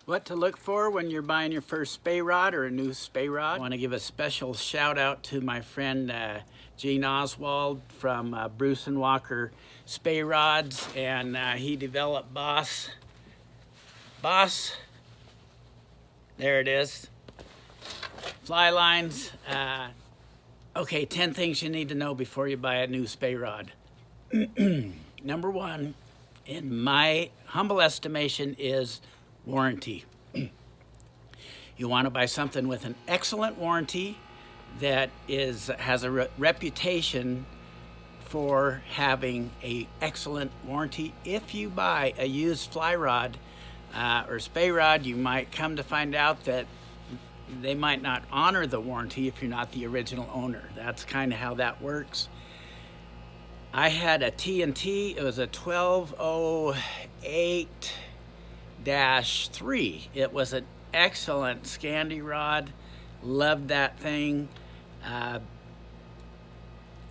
What to look for when you're buying your first Spey Rod or a new Spey Rod. I want to give a special shout out to my friend Gene Oswald from Bruce and Walker Spey Rods, and he developed Boss, there it is, fly lines. Okay, 10 things you need to know before you buy a new Spey Rod. Number one, in my humble estimation, is warranty. You want to buy something with an excellent warranty that has a reputation for having an excellent warranty. If you buy a used fly rod or Spey Rod, you might come to find out that they might not honor the warranty if you're not the original owner. That's kind of how that works. I had a T&T, it was a 1208-3. It was an excellent Scandi rod, loved that thing.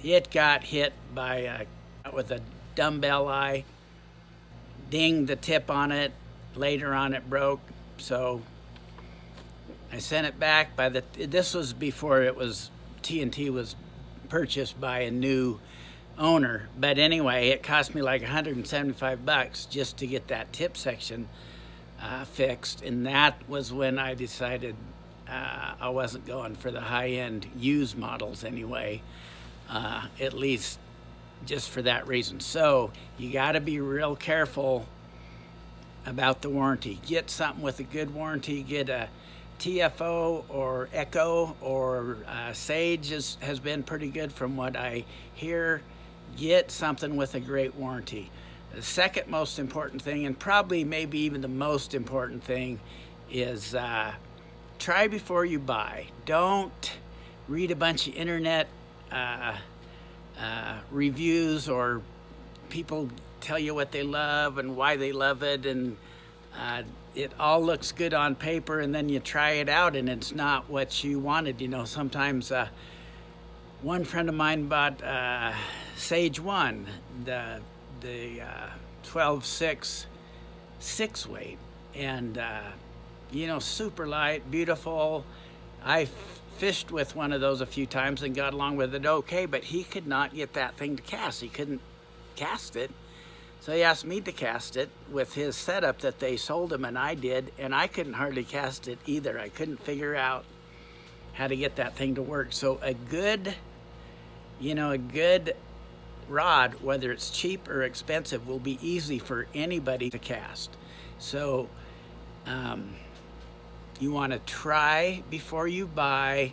It got hit by with a dumbbell eye, dinged the tip on it, later on it broke, so I sent it back. This was before it was, T&T was purchased by a new owner, but anyway, it cost me like $175 just to get that tip section fixed, and that was when I decided I wasn't going for the high-end used models anyway, at least just for that reason. So you got to be real careful about the warranty. Get something with a good warranty. Get a TFO or Echo or Sage has been pretty good from what I hear. Get something with a great warranty. The second most important thing, and probably maybe even the most important thing, is try before you buy. Don't read a bunch of internet reviews or people tell you what they love and why they love it, and it all looks good on paper, and then you try it out and it's not what you wanted. You know, sometimes one friend of mine bought Sage 1, the 12.6 6-weight, and you know, super light, beautiful. I fished with one of those a few times and got along with it okay, but he could not get that thing to cast. He couldn't cast it, so he asked me to cast it with his setup that they sold him, and I did, and I couldn't hardly cast it either. I couldn't figure out how to get that thing to work. So a good rod, whether it's cheap or expensive, will be easy for anybody to cast. So you want to try before you buy,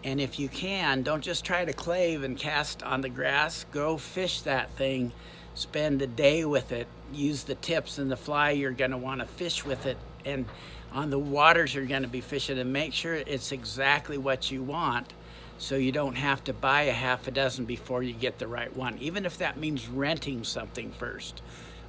and if you can, don't just try to clave and cast on the grass. Go fish that thing, spend a day with it, use the tips and the fly you're going to want to fish with it, and on the waters you're going to be fishing, and make sure it's exactly what you want, so you don't have to buy a half a dozen before you get the right one, even if that means renting something first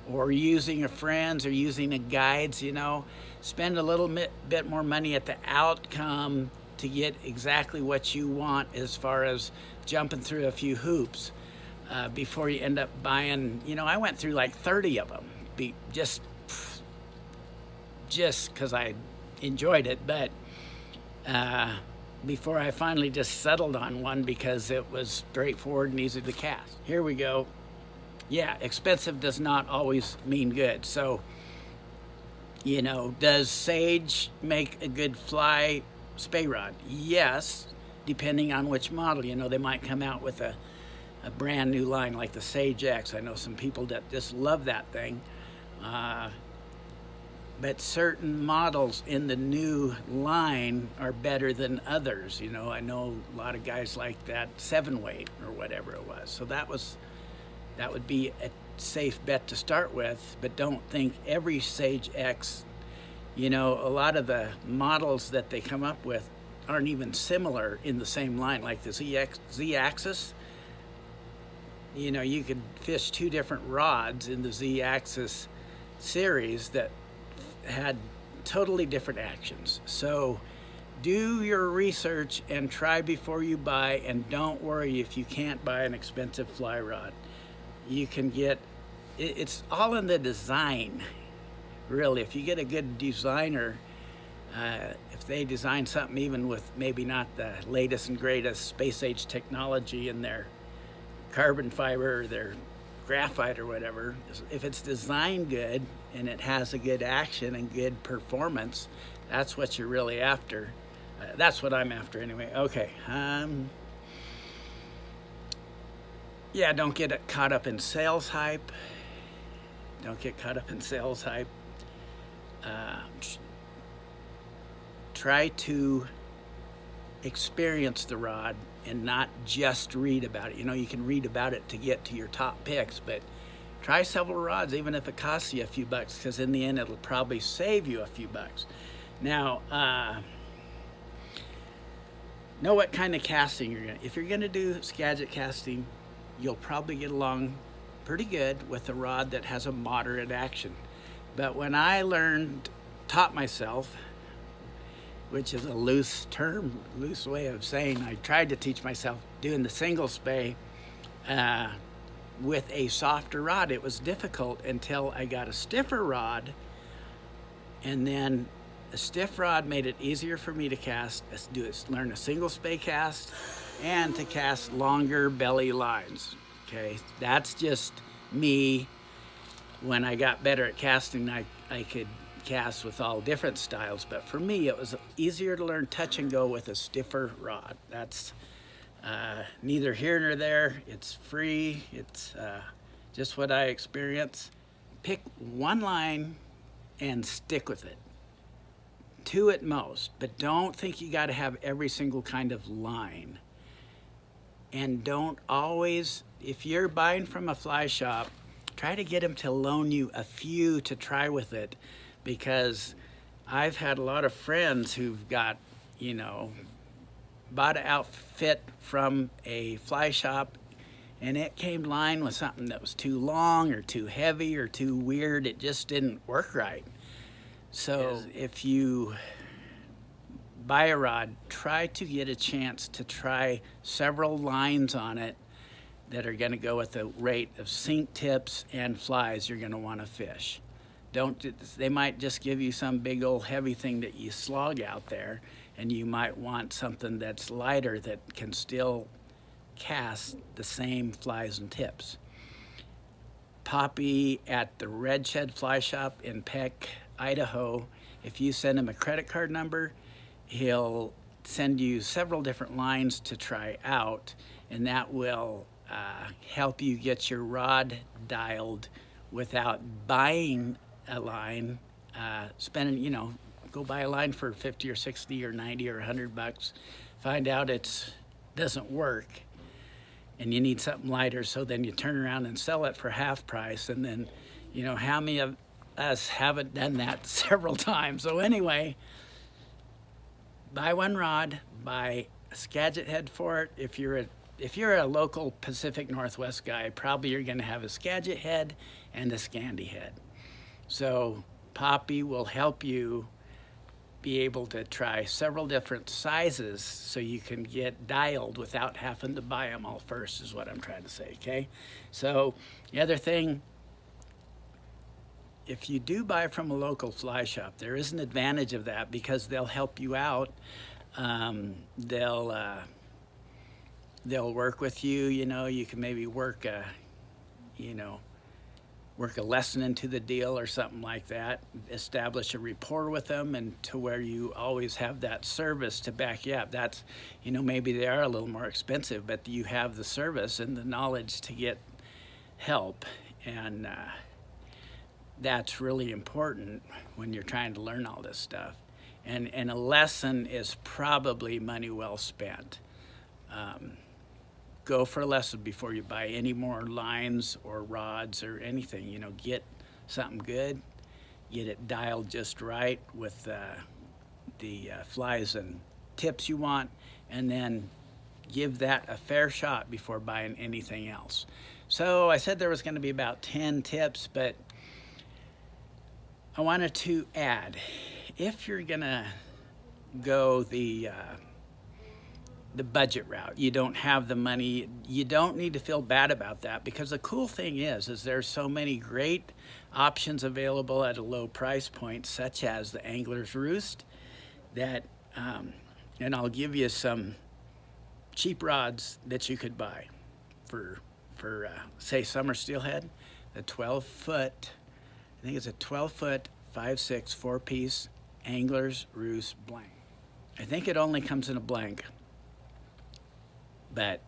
or using a friend's or using a guide's. You know, spend a little bit more money at the outcome to get exactly what you want, as far as jumping through a few hoops before you end up buying. You know, I went through like 30 of them just because I enjoyed it, but before I finally just settled on one because it was straightforward and easy to cast. Here we go. Yeah, expensive does not always mean good. So, you know, does Sage make a good fly Spey Rod? Yes, depending on which model. You know, they might come out with a brand new line like the Sage X. I know some people that just love that thing. But certain models in the new line are better than others. You know, I know a lot of guys like that 7-weight or whatever it was. So that would be a safe bet to start with, but don't think every Sage X, you know, a lot of the models that they come up with aren't even similar in the same line, like the Z-Axis. You know, you could fish 2 different rods in the Z-Axis series that had totally different actions. So do your research and try before you buy, and don't worry if you can't buy an expensive fly rod. You can get, it's all in the design, Really, if you get a good designer, if they design something even with maybe not the latest and greatest space age technology in their carbon fiber or their graphite or whatever, if it's designed good and it has a good action and good performance, that's what you're really after. That's what I'm after anyway. Okay. Yeah, don't get caught up in sales hype. Don't get caught up in sales hype. Try to experience the rod and not just read about it. You know, you can read about it to get to your top picks, but try several rods, even if it costs you a few bucks, because in the end, it'll probably save you a few bucks. Now, know what kind of casting you're gonna. If you're gonna do Skagit casting, you'll probably get along pretty good with a rod that has a moderate action. But when I taught myself, which is a loose term, loose way of saying, I tried to teach myself doing the single spey with a softer rod. It was difficult until I got a stiffer rod, and then a stiff rod made it easier for me to cast, learn a single spey cast, and to cast longer belly lines. Okay, that's just me. When I got better at casting, I could cast with all different styles, but for me it was easier to learn touch and go with a stiffer rod. That's neither here nor there. It's free. It's just what I experience. Pick one line and stick with it. Two at most, but don't think you got to have every single kind of line. And don't always, if you're buying from a fly shop, try to get them to loan you a few to try with it, because I've had a lot of friends who've got, you know, bought an outfit from a fly shop and it came lined with something that was too long or too heavy or too weird. It just didn't work right. So if you buy a rod, try to get a chance to try several lines on it that are going to go at the rate of sink tips and flies you're going to want to fish. They might just give you some big old heavy thing that you slog out there, and you might want something that's lighter that can still cast the same flies and tips. Poppy at the Red Shed Fly Shop in Peck, Idaho, if you send him a credit card number, he'll send you several different lines to try out, and that will help you get your rod dialed without buying a line, spending, you know, go buy a line for 50 or 60 or 90 or 100 bucks, find out it doesn't work, and you need something lighter, so then you turn around and sell it for half price, and then, you know, how many of us haven't done that several times? So anyway, buy one rod, buy a Skagit head for it. If you're a local Pacific Northwest guy, probably you're going to have a Skagit head and a Scandi head. So Poppy will help you be able to try several different sizes so you can get dialed without having to buy them all first, is what I'm trying to say, okay? So the other thing, if you do buy from a local fly shop, there is an advantage of that because they'll help you out. They'll work with you. You know, you can maybe work a lesson into the deal or something like that. Establish a rapport with them, and to where you always have that service to back you up. That's, you know, maybe they are a little more expensive, but you have the service and the knowledge to get help, and that's really important when you're trying to learn all this stuff. And a lesson is probably money well spent. Go for a lesson before you buy any more lines or rods or anything. You know, get something good, get it dialed just right with the flies and tips you want, and then give that a fair shot before buying anything else. So I said there was going to be about 10 tips, but I wanted to add, if you're gonna go the the budget route. You don't have the money. You don't need to feel bad about that, because the cool thing is there's so many great options available at a low price point, such as the Angler's Roost, that, and I'll give you some cheap rods that you could buy for say summer steelhead. The 12-foot, I think it's a 12-foot 5/6 4-piece Angler's Roost blank. I think it only comes in a blank, but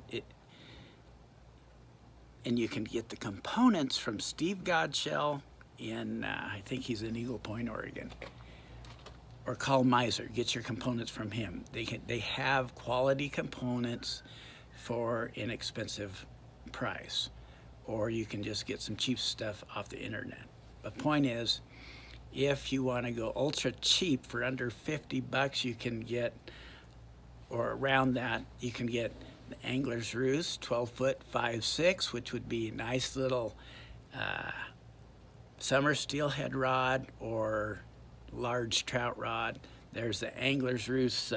and you can get the components from Steve Godshell in, I think he's in Eagle Point, Oregon, or call Miser. Get your components from him. They have quality components for inexpensive price, or you can just get some cheap stuff off the internet. The point is, if you want to go ultra cheap for under 50 bucks, you can get, or around that, you can get the Angler's Roost 12-foot 5/6, which would be a nice little summer steelhead rod or large trout rod. There's the Angler's Roost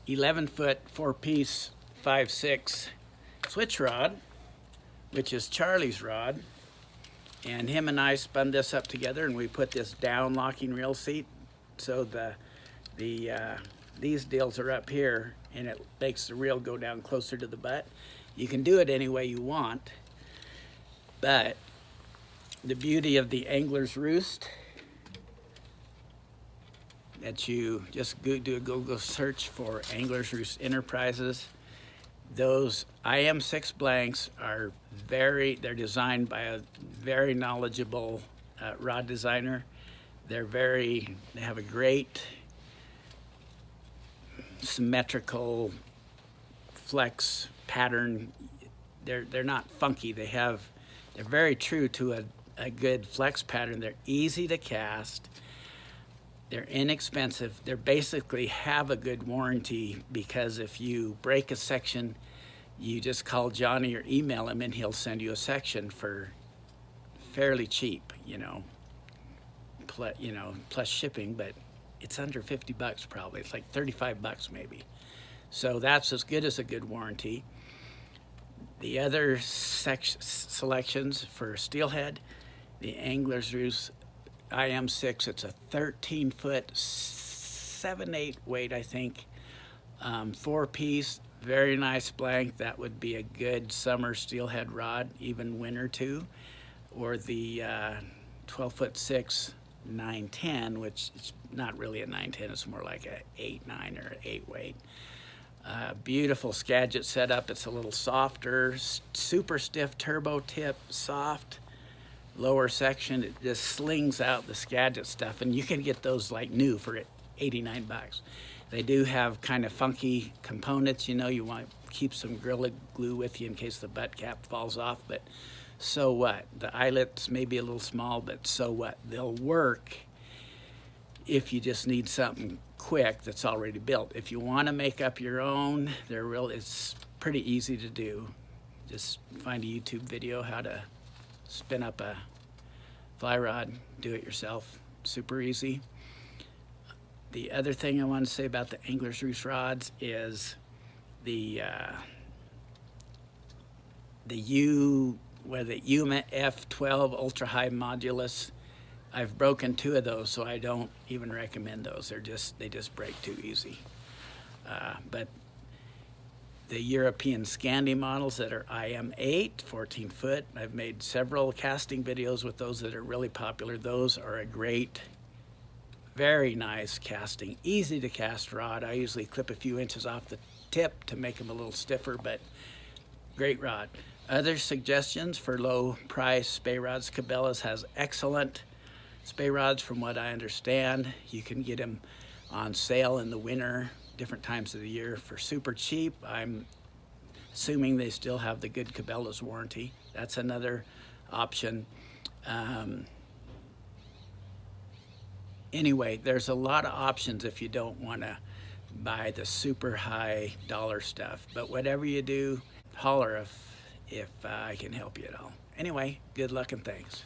11-foot 4-piece 5/6 switch rod, which is Charlie's rod. And him and I spun this up together, and we put this down locking reel seat, so these deals are up here, and it makes the reel go down closer to the butt. You can do it any way you want, but the beauty of the Angler's Roost, that you just do a Google search for Angler's Roost Enterprises. Those IM6 blanks are they're designed by a very knowledgeable rod designer. They have a great symmetrical flex pattern. They're not funky. They're very true to a good flex pattern. They're easy to cast. They're inexpensive. They basically have a good warranty, because if you break a section, you just call Johnny or email him, and he'll send you a section for fairly cheap, plus shipping, but it's under 50 bucks probably. It's like 35 bucks maybe. So that's as good as a good warranty. The other selections for steelhead, the Angler's Roost IM6, it's a 13-foot 7/8 weight, I think, 4-piece, very nice blank. That would be a good summer steelhead rod, even winter too. Or the 12-foot 6 910, which is not really a 910, it's more like a 8/9 or 8 weight. Beautiful Skagit setup. It's a little softer, super stiff turbo tip, soft lower section. It just slings out the Skagit stuff, and you can get those like new for 89 bucks. They do have kind of funky components. You want to keep some Gorilla Glue with you in case the butt cap falls off, but so what? The eyelets may be a little small, but so what? They'll work if you just need something quick that's already built. If you want to make up your own, it's pretty easy to do. Just find a YouTube video how to spin up a fly rod, do it yourself, super easy. The other thing I want to say about the Angler's Roost rods is the Yuma F12 ultra high modulus. I've broken 2 of those, so I don't even recommend those. They just break too easy. But the European Scandi models that are IM8, 14-foot, I've made several casting videos with those that are really popular. Those are a great, very nice casting, easy to cast rod. I usually clip a few inches off the tip to make them a little stiffer, but great rod. Other suggestions for low price Spey rods, Cabela's has excellent Spey rods from what I understand. You can get them on sale in the winter, different times of the year, for super cheap. I'm assuming they still have the good Cabela's warranty. That's another option. Anyway, there's a lot of options if you don't want to buy the super high dollar stuff. But whatever you do, holler if I can help you at all. Anyway, good luck and thanks.